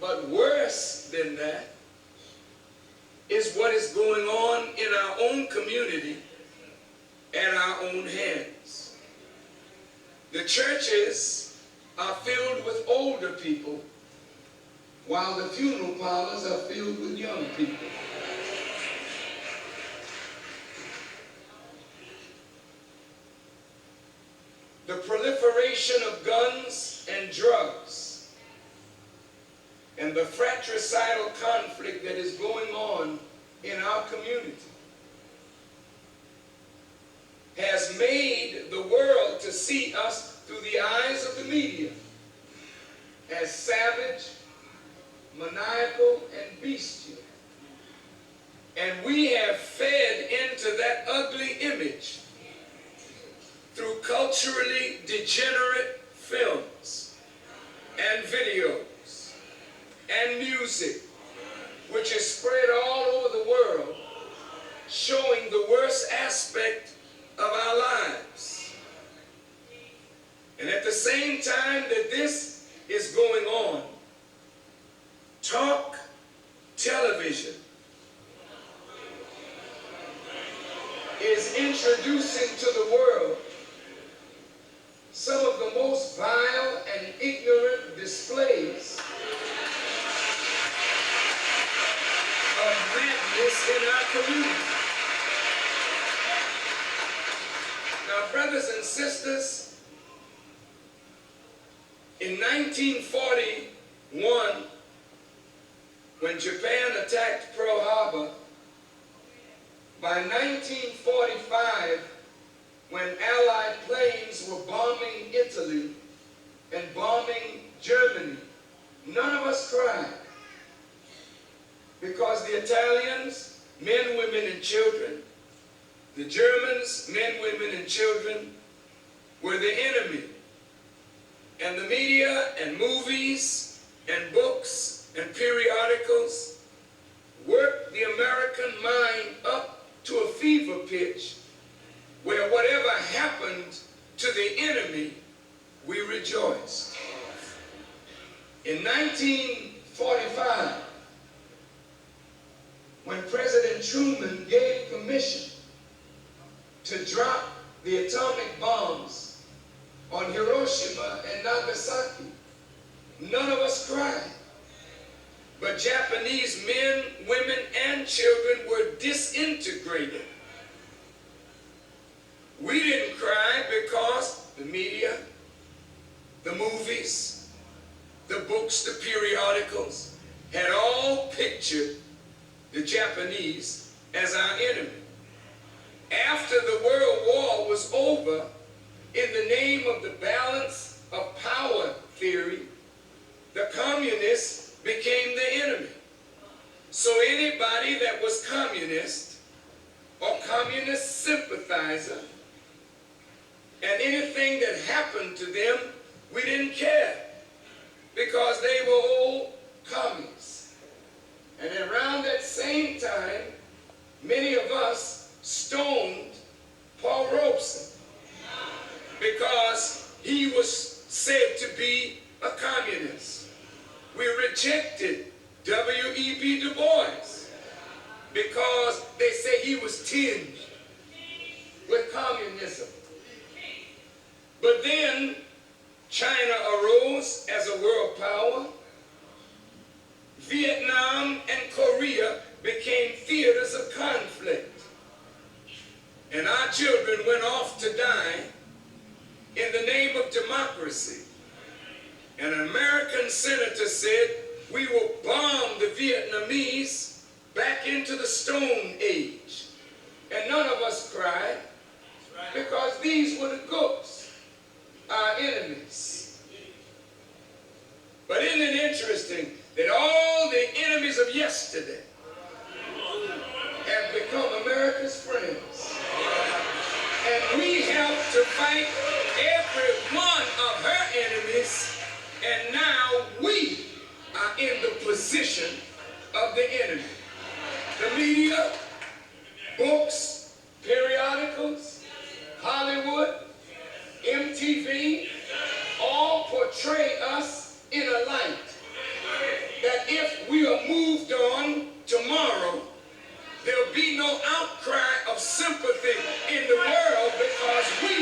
But worse than that is what is going on in our own community at our own hands. The churches are filled with older people, while the funeral parlors are filled with young people. The proliferation of guns and drugs and the fratricidal conflict that is going on in our community has made the world to see us through the eyes of the media as savage, maniacal, and bestial. And we have fed into that ugly image through culturally degenerate films and videos and music, which is spread all over the world, showing the worst aspect of our lives. And at the same time that this is going on, talk television is introducing to the world some of the most vile and ignorant displays of madness in our community. Now, brothers and sisters, in 1941, when Japan attacked Pearl Harbor, by 1945, when Allied planes were bombing Italy and bombing Germany, none of us cried, because the Italians, men, women, and children, the Germans, men, women, and children, were the enemy. And the media and movies and books and periodicals worked the American mind up to a fever pitch where whatever happened to the enemy, we rejoiced. In 1945, when President Truman gave permission to drop the atomic bombs on Hiroshima and Nagasaki, none of us cried. But Japanese men, women, and children were disintegrated. We didn't cry because the media, the movies, the books, the periodicals had all pictured the Japanese as our enemy. After the World War was over, in the name of the balance of power theory, the communists became the enemy. So anybody that was communist or communist sympathizer, and anything that happened to them, we didn't care, because they were all communists. And around that same time, many of us stoned Paul Robeson because he was said to be a communist. We rejected W.E.B. Du Bois because they say he was tinged with communism. But then China arose as a world power. Vietnam and Korea became theaters of conflict. And our children went off to die in the name of democracy. And an American senator said, we will bomb the Vietnamese back into the Stone Age. And none of us cried, because these were the gooks, our enemies. But isn't it interesting that all the enemies of yesterday have become America's friends? And we help to fight every one of her enemies, and now we are in the position of the enemy. The media, books, periodicals, Hollywood, MTV, all portray us in a light that if we are moved on tomorrow, there'll be no outcry of sympathy in the world because we